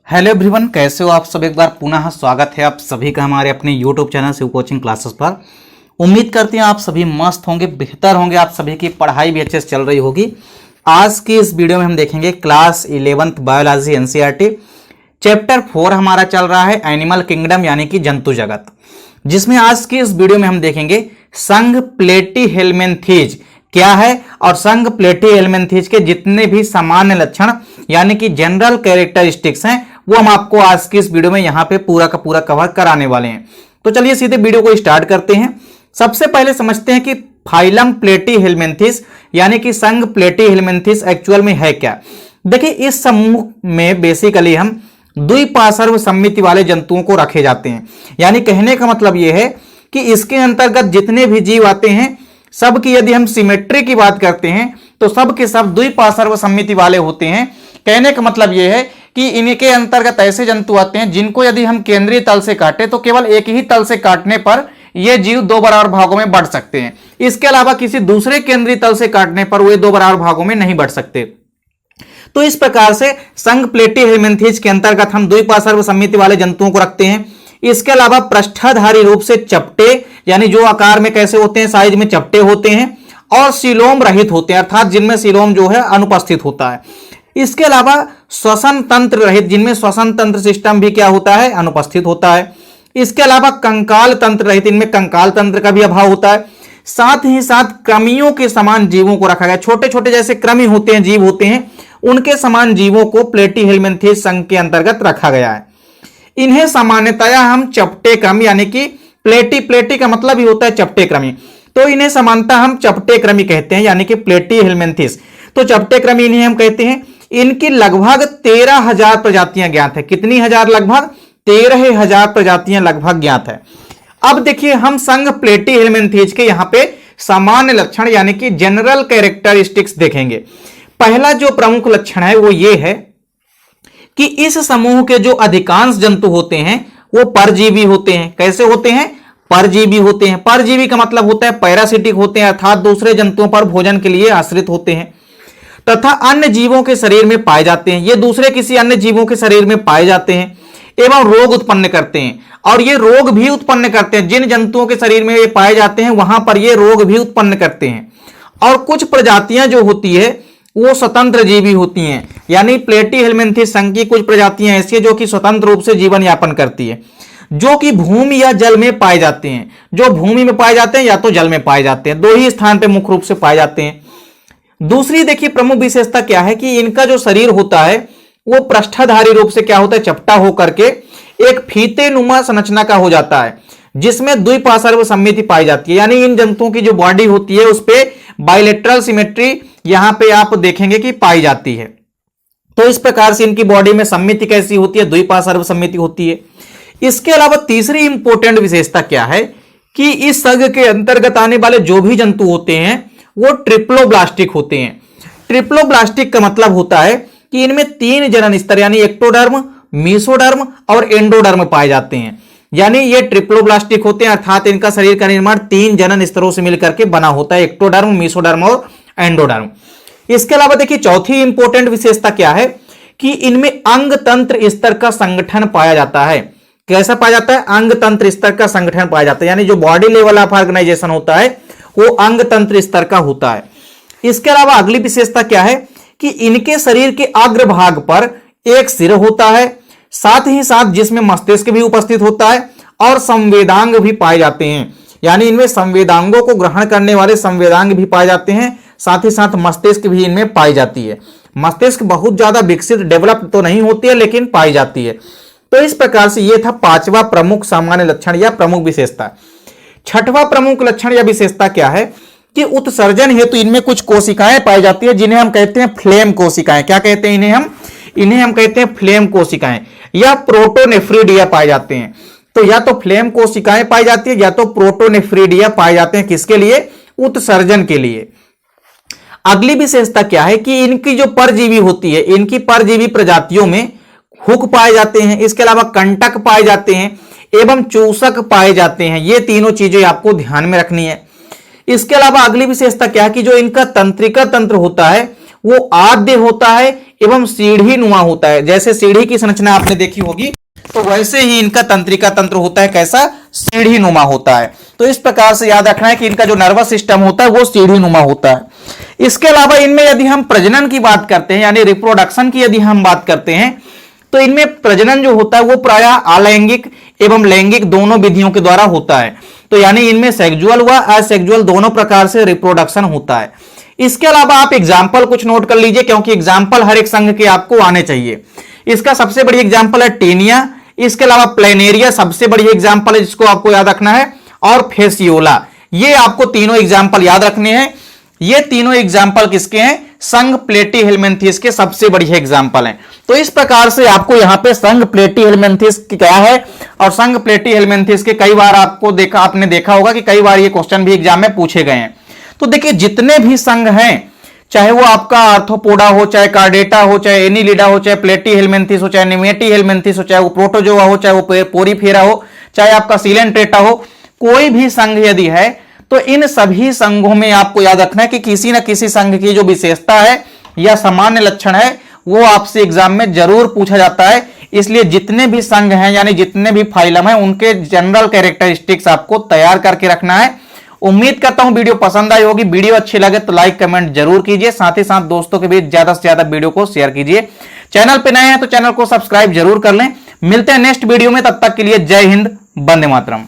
Hello everyone, कैसे हो आप सब। एक बार पुनः स्वागत है आप सभी का हमारे अपने YouTube channel Shiv coaching classes पर। उम्मीद करते हैं आप सभी मस्त होंगे, बेहतर होंगे, आप सभी की पढ़ाई भी अच्छे से चल रही होगी। आज की इस वीडियो में हम देखेंगे class 11th biology NCERT chapter 4 हमारा चल रहा है एनिमल किंगडम यानी कि जंतु जगत, जिसमें आज की इस वीडियो में हम देखेंगे संघ प्लेटीहेल्मिन्थीज क्या है और संघ प्लेटीहेल्मिन्थीज के जितने भी सामान्य लक्षण यानी कि जनरल कैरेक्टरिस्टिक्स हैं वो हम आपको आज की इस वीडियो में यहां पे पूरा का पूरा कवर कराने वाले हैं। तो चलिए सीधे वीडियो को स्टार्ट करते हैं। सबसे पहले समझते हैं कि फाइलम प्लेटीहेल्मिन्थीज यानी कि संघ प्लेटीहेल्मिन्थीज एक्चुअल में है क्या। देखिए, इस समूह में बेसिकली हम द्विपार्श्व सममिति वाले जंतुओं को रखे जाते हैं। यानी कहने का मतलब यह है कि इसके अंतर्गत जितने भी जीव आते हैं सबकी यदि हम सिमेट्री की बात करते हैं तो सब के सब द्विपार्श्व सममिति वाले होते हैं। कहने का मतलब यह है कि इनके अंतर्गत ऐसे जंतु आते हैं जिनको यदि हम केंद्रीय तल से काटें तो केवल एक ही तल से काटने पर ये जीव दो बराबर भागों में बढ़ सकते हैं। इसके अलावा किसी दूसरे केंद्रीय तल से काटने पर वे दो बराबर भागों में नहीं बढ़ सकते। तो इस प्रकार से संघ प्लेटीहेल्मिन्थीज के अंतर्गत हम द्विपार्श्व सममिति वाले जंतुओं को रखते हैं। इसके अलावा पृष्ठधारी रूप से चपटे यानी जो आकार में कैसे होते हैं, साइज में चपटे होते हैं और सीलोम रहित होते हैं, अर्थात जिनमें सीलोम जो है अनुपस्थित होता है। इसके अलावा श्वसन तंत्र रहित, जिनमें श्वसन तंत्र सिस्टम भी क्या होता है, अनुपस्थित होता है। इसके अलावा कंकाल तंत्र रहित, इनमें कंकाल तंत्र का भी अभाव होता है। साथ ही साथ कृमियों के समान जीवों को रखा गया। छोटे छोटे जैसे कृमि होते हैं, जीव होते हैं, उनके समान जीवों को प्लेटीहेल्मिन्थीज संघ के अंतर्गत रखा गया है। इन्हें सामान्यतया हम चपटे कृमि यानी कि प्लेटी का मतलब ही होता है चपटे कृमि, तो इन्हें समानता हम चपटे कृमि कहते हैं यानी कि प्लेटीहेल्मिन्थीज। तो चपटे कृमि इन्हें हम कहते हैं। इनकी लगभग 13,000 प्रजातियां ज्ञात है। कितनी हजार? लगभग 13,000 प्रजातियां लगभग ज्ञात है। अब देखिए, हम संघ प्लेटीहेल्मिन्थीज के यहां पे सामान्य लक्षण यानी कि जनरल कैरेक्टरिस्टिक्स देखेंगे। पहला जो प्रमुख लक्षण है वो ये है कि इस समूह के जो अधिकांश जंतु होते हैं वो परजीवी होते हैं। कैसे होते हैं? परजीवी होते हैं। परजीवी का मतलब होता है पैरासिटिक होते हैं, अर्थात दूसरे जंतुओं पर भोजन के लिए आश्रित होते हैं तथा अन्य जीवों के शरीर में पाए जाते हैं। ये दूसरे किसी अन्य जीवों के शरीर में पाए जाते हैं एवं रोग उत्पन्न करते हैं। और ये रोग भी उत्पन्न करते हैं, जिन जंतुओं के शरीर में ये पाए जाते हैं वहां पर ये रोग भी उत्पन्न करते हैं। और कुछ प्रजातियां जो होती है वो स्वतंत्र जीवी होती हैं। यानी प्लेटीहेल्मिन्थीज संघ की कुछ प्रजातियां ऐसी है जो कि स्वतंत्र रूप से जीवन यापन करती है, जो कि भूमि या जल में पाए जाते हैं। जो भूमि में पाए जाते हैं या तो जल में पाए जाते हैं, दो ही स्थान पे मुख्य रूप से पाए जाते हैं। दूसरी देखिए प्रमुख विशेषता क्या है कि इनका जो शरीर होता है वो पृष्ठधारी रूप से क्या होता है, चपटा होकर के एक फीते नुमा संरचना का हो जाता है, जिसमें द्विपार्श्व सममिति पाई जाती है। यानी इन जंतुओं की जो बॉडी होती है उस पे बाइलेटरल सिमेट्री यहां पे आप देखेंगे कि पाई जाती है। तो इस प्रकार से इनकी बॉडी में सममिति कैसी होती है, द्विपार्श्व सममिति होती है। इसके अलावा तीसरी इंपॉर्टेंट विशेषता क्या है कि इस संघ के अंतर्गत आने वाले जो भी जंतु होते हैं वो ट्रिप्लोब्लास्टिक होते हैं। ट्रिप्लोब्लास्टिक का मतलब होता है कि इनमें 3 जनन स्तर यानी एक्टोडर्म, मेसोडर्म और एंडोडर्म पाए जाते हैं। यानी ये ट्रिप्लोब्लास्टिक होते हैं, अर्थात इनका शरीर का निर्माण 3 जनन स्तरों से मिलकर के बना होता है, एक्टोडर्म, मेसोडर्म और एंडोडर्म। इसके अलावा देखिए चौथी इंपॉर्टेंट विशेषता क्या है कि इनमें अंग तंत्र स्तर का संगठन पाया जाता है। कैसा पाया जाता है? अंग तंत्र स्तर का संगठन पाया जाता है। यानी जो बॉडी लेवल ऑफ ऑर्गेनाइजेशन होता है वो अंग तंत्र स्तर का होता है। इसके अलावा अगली विशेषता क्या है कि इनके शरीर के अग्रभाग पर एक सिर होता है, साथ ही साथ जिसमें मस्तिष्क भी उपस्थित होता है और संवेदांग भी पाए जाते हैं। यानी इनमें संवेदांगों को ग्रहण करने वाले संवेदांग भी पाए जाते हैं, साथ ही साथ मस्तिष्क भी इनमें पाई जाती है। मस्तिष्क बहुत ज्यादा विकसित डेवलप तो नहीं होती है लेकिन पाई जाती है। तो इस प्रकार से यह था 5वां प्रमुख सामान्य लक्षण या प्रमुख विशेषता। 6वां प्रमुख लक्षण या विशेषता क्या है कि उत्सर्जन हेतु इनमें कुछ कोशिकाएं पाई जाती है जिन्हें हम कहते हैं फ्लेम कोशिकाएं। क्या कहते हैं इन्हें हम कहते हैं फ्लेम कोशिकाएं या प्रोटोनेफ्रिडिया पाए जाते हैं। तो या तो फ्लेम कोशिकाएं पाई जाती है या तो प्रोटोनेफ्रिडिया पाए जाते हैं। किसके लिए? उत्सर्जन के लिए। अगली विशेषता क्या है कि इनकी जो परजीवी होती है, इनकी परजीवी प्रजातियों में हुक पाए जाते हैं, इसके अलावा कंटक पाए जाते हैं एवं चूसक पाए जाते हैं। ये तीनों चीजें आपको ध्यान में रखनी है। इसके अलावा अगली विशेषता क्या है कि जो इनका तंत्रिका तंत्र होता है वो आद्य होता है एवं सीढ़ी नुमा होता है। जैसे सीढ़ी की संरचना आपने देखी होगी तो वैसे ही इनका तंत्रिका तंत्र होता है, कैसा, सीढ़ी नुमा होता है। तो इस प्रकार से याद रखना है कि इनका जो नर्वस सिस्टम होता है वो सीढ़ी नुमा होता है। इसके अलावा इनमें यदि हम प्रजनन की बात करते हैं यानी रिप्रोडक्शन की यदि हम बात करते हैं तो इनमें प्रजनन जो होता है वो प्रायः अलैंगिक एवं लैंगिक दोनों विधियों के द्वारा होता है। तो यानी इनमें सेक्सुअल व असेक्सुअल दोनों प्रकार से रिप्रोडक्शन होता है। इसके अलावा आप एग्जाम्पल कुछ नोट कर लीजिए, क्योंकि एग्जाम्पल हर एक संघ के आपको आने चाहिए। इसका सबसे बड़ी एग्जाम्पल है टेनिया, इसके अलावा प्लेनेरिया सबसे बड़ी एग्जाम्पल है जिसको आपको याद रखना है, और फेसियोला। ये आपको तीनों एग्जाम्पल याद रखने हैं। ये तीनों एग्जाम्पल किसके हैं, संघ प्लेटीहेलमिन्थेस के सबसे बड़ी एग्जाम्पल हैं। तो इस प्रकार से आपको यहां पे संघ प्लेटीहेलमिन्थेस क्या है और संघ प्लेटीहेलमिन्थेस के कई बार आपने देखा होगा कि कई बार ये क्वेश्चन भी एग्जाम में पूछे गए हैं। तो देखिए जितने भी संघ हैं, चाहे वो आपका आर्थ्रोपोडा हो, चाहे कार्डेटा हो, चाहे एनिलिडा हो, चाहे प्लेटीहेलमिन्थेस हो, चाहे निमेटीहेलमिन्थेस हो, चाहे वो प्रोटोजोआ हो, चाहे वो पोरीफेरा हो, चाहे आपका सीलेंट्रेटा हो, कोई भी संघ यदि है तो इन सभी संघों में आपको याद रखना है कि किसी न किसी संघ की जो विशेषता है या सामान्य लक्षण है वो आपसे एग्जाम में जरूर पूछा जाता है। इसलिए जितने भी संघ हैं यानी जितने भी फाइलम हैं उनके जनरल कैरेक्टरिस्टिक्स आपको तैयार करके रखना है। उम्मीद करता हूं वीडियो पसंद आई होगी। वीडियो अच्छी लगे तो लाइक कमेंट जरूर कीजिए, साथ ही साथ दोस्तों के बीच ज्यादा से ज्यादा वीडियो को शेयर कीजिए। चैनल पे नए हैं तो चैनल को सब्सक्राइब जरूर कर लें। मिलते हैं नेक्स्ट वीडियो में, तब तक के लिए जय हिंद, वंदे मातरम।